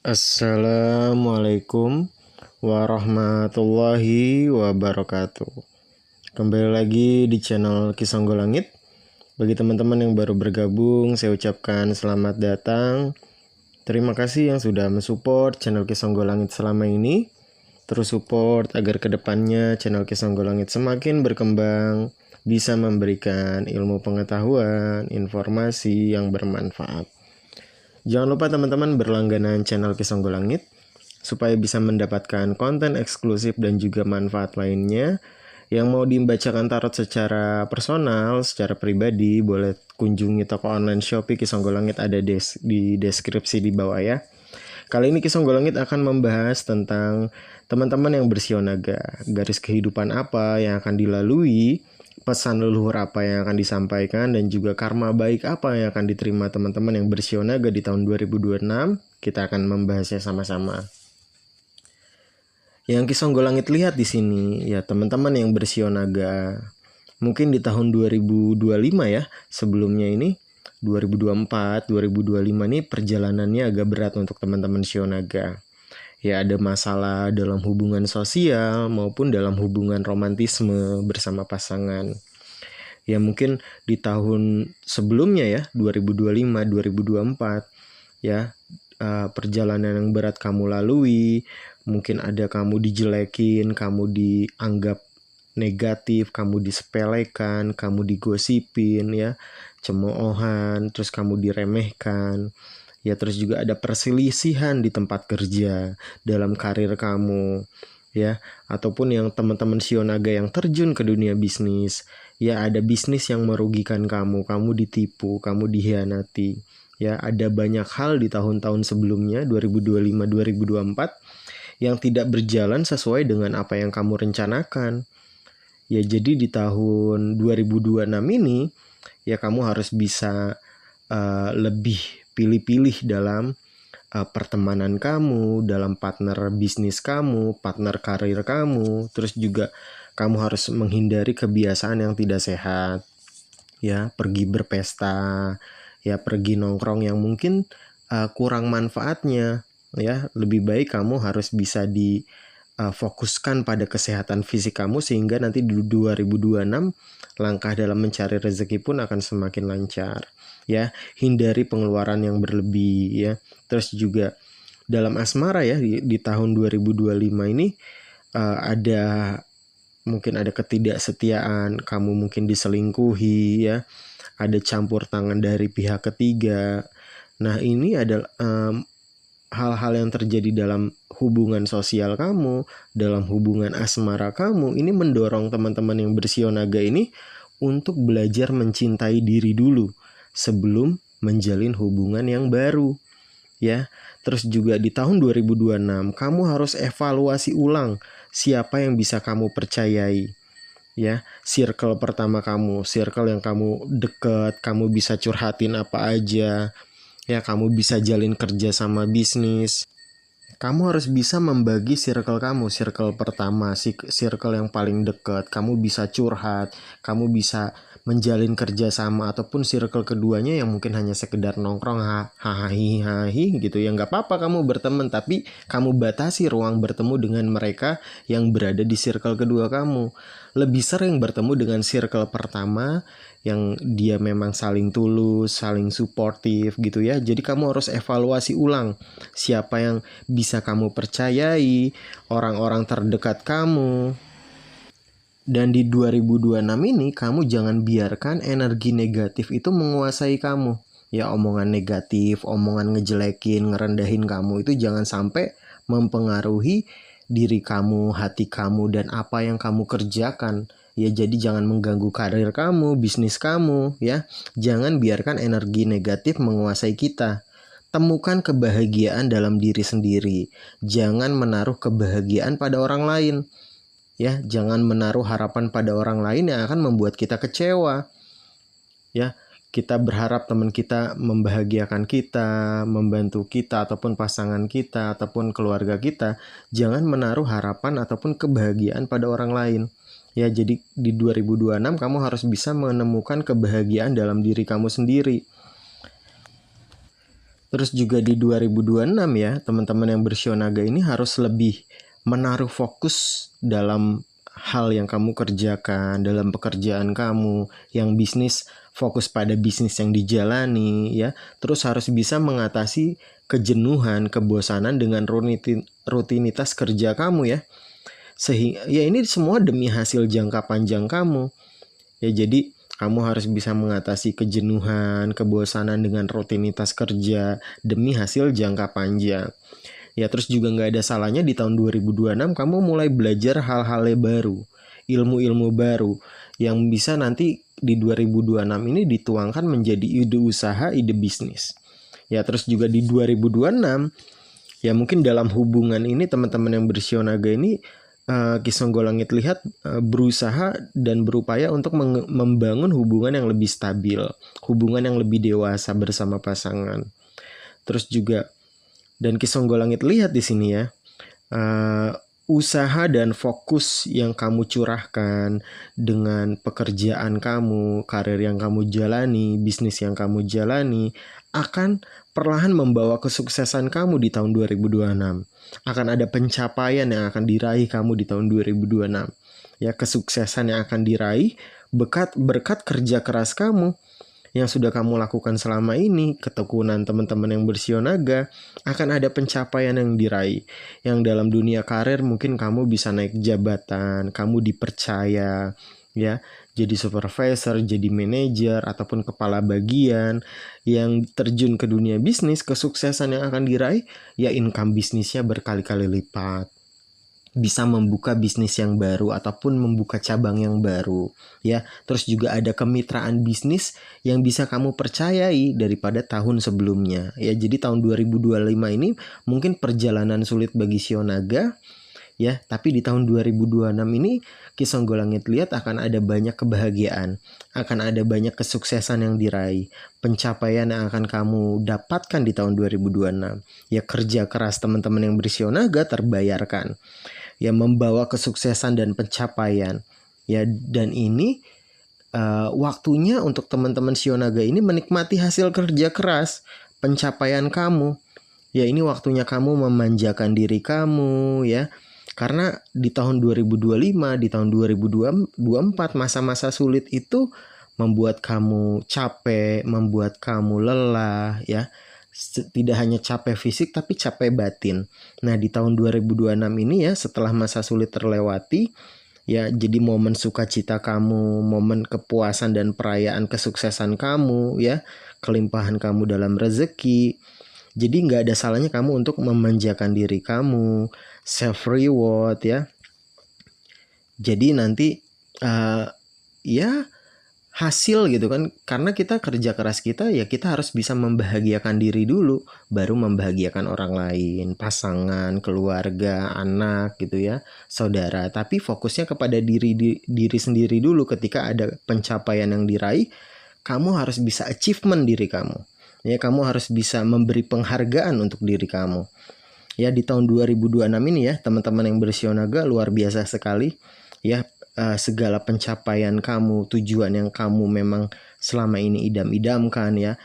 Assalamualaikum warahmatullahi wabarakatuh. Kembali lagi di channel Kisonggo Langit. Bagi teman-teman yang baru bergabung, saya ucapkan selamat datang. Terima kasih yang sudah mensupport channel Kisonggo Langit selama ini. Terus support agar kedepannya channel Kisonggo Langit semakin berkembang, bisa memberikan ilmu pengetahuan, informasi yang bermanfaat. Jangan lupa teman-teman berlangganan channel Kisonggo Langit supaya bisa mendapatkan konten eksklusif dan juga manfaat lainnya. Yang mau dibacakan tarot secara personal, secara pribadi, boleh kunjungi toko online Shopee Kisonggo Langit, ada di deskripsi di bawah ya. Kali ini Kisonggo Langit akan membahas tentang teman-teman yang bersio naga, garis kehidupan apa yang akan dilalui, pesan leluhur apa yang akan disampaikan, dan juga karma baik apa yang akan diterima teman-teman yang bersio naga di tahun 2026. Kita akan membahasnya sama-sama. Yang Kisonggo Langit lihat di sini ya teman-teman yang bersio naga, mungkin di tahun 2025 ya, sebelumnya ini 2024, 2025 ini perjalanannya agak berat untuk teman-teman Shio Naga. Ya ada masalah dalam hubungan sosial maupun dalam hubungan romantisme bersama pasangan. Ya mungkin di tahun sebelumnya ya, 2025, 2024 ya, perjalanan yang berat kamu lalui, mungkin ada kamu dijelekin, kamu dianggap negatif, kamu disepelekan, kamu digosipin ya, cemoohan, terus kamu diremehkan. Ya terus juga ada perselisihan di tempat kerja, dalam karir kamu ya, ataupun yang teman-teman Shio Naga yang terjun ke dunia bisnis. Ya ada bisnis yang merugikan kamu ditipu, kamu dikhianati. Ya ada banyak hal di tahun-tahun sebelumnya 2025, 2024 yang tidak berjalan sesuai dengan apa yang kamu rencanakan. Ya jadi di tahun 2026 ini ya kamu harus bisa lebih pilih-pilih dalam pertemanan kamu, dalam partner bisnis kamu, partner karir kamu. Terus juga kamu harus menghindari kebiasaan yang tidak sehat. Ya, pergi berpesta, ya pergi nongkrong yang mungkin kurang manfaatnya. Ya, lebih baik kamu harus bisa fokuskan pada kesehatan fisik kamu sehingga nanti di 2026 langkah dalam mencari rezeki pun akan semakin lancar. Ya, hindari pengeluaran yang berlebih ya. Terus juga dalam asmara ya di tahun 2025 ini ada mungkin ada ketidaksetiaan, kamu mungkin diselingkuhi ya, ada campur tangan dari pihak ketiga. Nah, ini adalah hal-hal yang terjadi dalam hubungan sosial kamu, dalam hubungan asmara kamu. Ini mendorong teman-teman yang bersio naga ini untuk belajar mencintai diri dulu sebelum menjalin hubungan yang baru. Ya, terus juga di tahun 2026 kamu harus evaluasi ulang siapa yang bisa kamu percayai. Ya, circle pertama kamu, circle yang kamu deket, kamu bisa curhatin apa aja. Ya, kamu bisa jalin kerja sama bisnis. Kamu harus bisa membagi circle kamu, circle pertama, circle yang paling dekat, kamu bisa curhat, kamu bisa menjalin kerjasama, ataupun circle keduanya yang mungkin hanya sekedar nongkrong hahaha gitu ya, nggak apa-apa kamu berteman, tapi kamu batasi ruang bertemu dengan mereka yang berada di circle kedua kamu. Lebih sering bertemu dengan circle pertama yang dia memang saling tulus, saling suportif gitu ya. Jadi kamu harus evaluasi ulang siapa yang bisa kamu percayai, orang-orang terdekat kamu. Dan di 2026 ini kamu jangan biarkan energi negatif itu menguasai kamu. Ya omongan negatif, omongan ngejelekin, ngerendahin kamu itu jangan sampai mempengaruhi diri kamu, hati kamu, dan apa yang kamu kerjakan. Ya jadi jangan mengganggu karir kamu, bisnis kamu ya. Jangan biarkan energi negatif menguasai kita. Temukan kebahagiaan dalam diri sendiri. Jangan menaruh kebahagiaan pada orang lain. Ya, jangan menaruh harapan pada orang lain yang akan membuat kita kecewa. Ya, kita berharap teman kita membahagiakan kita, membantu kita, ataupun pasangan kita, ataupun keluarga kita. Jangan menaruh harapan ataupun kebahagiaan pada orang lain. Ya, jadi di 2026 kamu harus bisa menemukan kebahagiaan dalam diri kamu sendiri. Terus juga di 2026 ya, teman-teman yang bersio naga ini harus lebih menaruh fokus dalam hal yang kamu kerjakan, dalam pekerjaan kamu, yang bisnis fokus pada bisnis yang dijalani ya. Terus harus bisa mengatasi kejenuhan, kebosanan dengan rutinitas kerja kamu ya. Sehingga ya ini semua demi hasil jangka panjang kamu. Ya jadi kamu harus bisa mengatasi kejenuhan, kebosanan dengan rutinitas kerja demi hasil jangka panjang. Ya terus juga nggak ada salahnya di tahun 2026 kamu mulai belajar hal-hal baru, ilmu-ilmu baru yang bisa nanti di 2026 ini dituangkan menjadi ide usaha, ide bisnis. Ya terus juga di 2026 ya mungkin dalam hubungan ini teman-teman yang bersio naga ini Ki Songgolangit lihat berusaha dan berupaya untuk membangun hubungan yang lebih stabil, hubungan yang lebih dewasa bersama pasangan. Terus juga dan Ki Songgolangit lihat di sini ya, usaha dan fokus yang kamu curahkan dengan pekerjaan kamu, karir yang kamu jalani, bisnis yang kamu jalani akan perlahan membawa kesuksesan kamu di tahun 2026. Akan ada pencapaian yang akan diraih kamu di tahun 2026. Ya, kesuksesan yang akan diraih berkat kerja keras kamu yang sudah kamu lakukan selama ini, ketekunan teman-teman yang bersio naga, akan ada pencapaian yang diraih. Yang dalam dunia karir mungkin kamu bisa naik jabatan, kamu dipercaya, ya, jadi supervisor, jadi manajer, ataupun kepala bagian. Yang terjun ke dunia bisnis, kesuksesan yang akan diraih, ya income bisnisnya berkali-kali lipat. Bisa membuka bisnis yang baru ataupun membuka cabang yang baru ya. Terus juga ada kemitraan bisnis yang bisa kamu percayai daripada tahun sebelumnya ya. Jadi tahun 2025 ini mungkin perjalanan sulit bagi Sio Naga ya, tapi di tahun 2026 ini Ki Songgolangit lihat akan ada banyak kebahagiaan, akan ada banyak kesuksesan yang diraih, pencapaian yang akan kamu dapatkan di tahun 2026 ya. Kerja keras teman-teman yang bersio naga terbayarkan ya, membawa kesuksesan dan pencapaian ya. Dan ini waktunya untuk teman-teman Sio Naga ini menikmati hasil kerja keras, pencapaian kamu ya. Ini waktunya kamu memanjakan diri kamu ya, karena di tahun 2025, di tahun 2024 masa-masa sulit itu membuat kamu capek, membuat kamu lelah ya. Tidak hanya capek fisik tapi capek batin. Nah di tahun 2026 ini ya, setelah masa sulit terlewati ya, jadi momen sukacita kamu, momen kepuasan dan perayaan kesuksesan kamu ya, kelimpahan kamu dalam rezeki. Jadi nggak ada salahnya kamu untuk memanjakan diri kamu, self reward ya. Jadi nanti ya hasil gitu kan, karena kita kerja keras kita ya, kita harus bisa membahagiakan diri dulu baru membahagiakan orang lain, pasangan, keluarga, anak gitu ya, saudara. Tapi fokusnya kepada diri sendiri dulu. Ketika ada pencapaian yang diraih, kamu harus bisa achievement diri kamu ya, kamu harus bisa memberi penghargaan untuk diri kamu ya. Di tahun 2026 ini ya teman-teman yang bersio naga, luar biasa sekali ya. Segala pencapaian kamu, tujuan yang kamu memang selama ini idam-idamkan ya,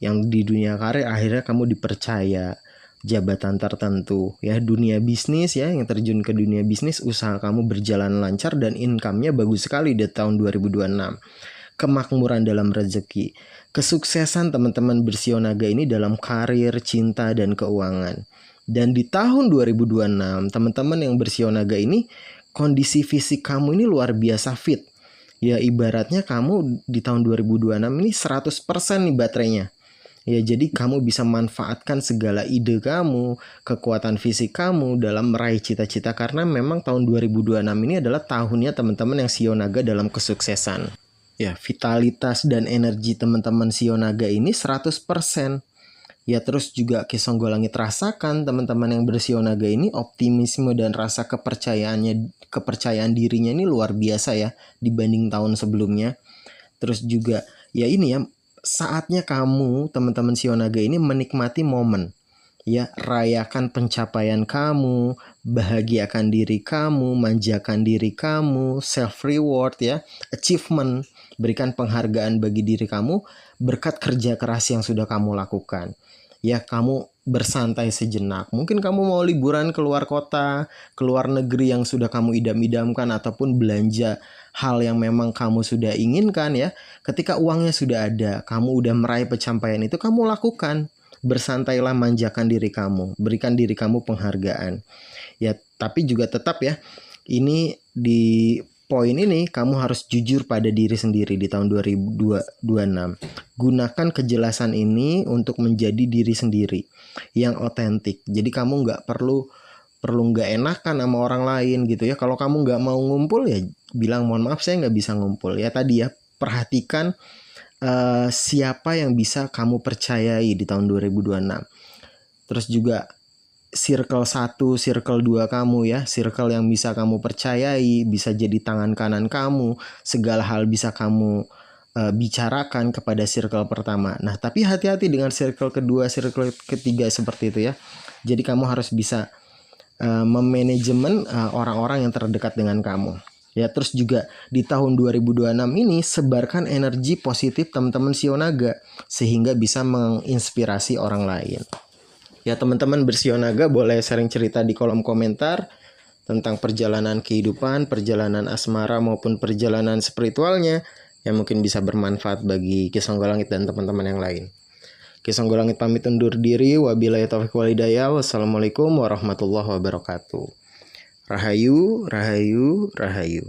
yang di dunia karir akhirnya kamu dipercaya jabatan tertentu ya, dunia bisnis ya, yang terjun ke dunia bisnis, usaha kamu berjalan lancar dan income-nya bagus sekali di tahun 2026. Kemakmuran dalam rezeki, kesuksesan teman-teman bersio naga ini dalam karir, cinta, dan keuangan. Dan di tahun 2026 teman-teman yang bersio naga ini, kondisi fisik kamu ini luar biasa fit ya. Ibaratnya kamu di tahun 2026 ini 100% nih baterainya ya. Jadi kamu bisa manfaatkan segala ide kamu, kekuatan fisik kamu dalam meraih cita-cita, karena memang tahun 2026 ini adalah tahunnya teman-teman yang Sio Naga dalam kesuksesan ya. Vitalitas dan energi teman-teman Sio Naga ini 100% ya. Terus juga Ki Songgolangit rasakan teman-teman yang bersio naga ini optimisme dan rasa kepercayaan dirinya ini luar biasa ya dibanding tahun sebelumnya. Terus juga ya ini ya, saatnya kamu teman-teman Sio Naga ini menikmati momen ya, rayakan pencapaian kamu, bahagiakan diri kamu, manjakan diri kamu, self reward ya, achievement, berikan penghargaan bagi diri kamu berkat kerja keras yang sudah kamu lakukan ya kamu bersantai sejenak. Mungkin kamu mau liburan keluar kota, keluar negeri yang sudah kamu idam-idamkan, ataupun belanja hal yang memang kamu sudah inginkan ya. Ketika uangnya sudah ada, kamu udah meraih pencapaian itu, kamu lakukan. Bersantailah, manjakan diri kamu, berikan diri kamu penghargaan. Ya, tapi juga tetap ya, ini di poin ini kamu harus jujur pada diri sendiri di tahun 2026. Gunakan kejelasan ini untuk menjadi diri sendiri yang otentik. Jadi kamu nggak perlu nggak enakan sama orang lain gitu ya. Kalau kamu nggak mau ngumpul ya bilang mohon maaf saya nggak bisa ngumpul. Ya tadi ya, perhatikan siapa yang bisa kamu percayai di tahun 2026. Terus juga circle 1, circle 2 kamu ya, circle yang bisa kamu percayai, bisa jadi tangan kanan kamu, segala hal bisa kamu bicarakan kepada circle pertama. Nah, tapi hati-hati dengan circle kedua, circle ketiga seperti itu ya. Jadi kamu harus bisa memanajemen orang-orang yang terdekat dengan kamu. Ya, terus juga di tahun 2026 ini sebarkan energi positif teman-teman Shio Naga sehingga bisa menginspirasi orang lain. Ya, teman-teman Bersio Naga boleh sharing cerita di kolom komentar tentang perjalanan kehidupan, perjalanan asmara maupun perjalanan spiritualnya yang mungkin bisa bermanfaat bagi Ki Songgolangit dan teman-teman yang lain. Ki Songgolangit pamit undur diri. Wabillahi taufiq wal hidayah. Wassalamualaikum warahmatullahi wabarakatuh. Rahayu, rahayu, rahayu.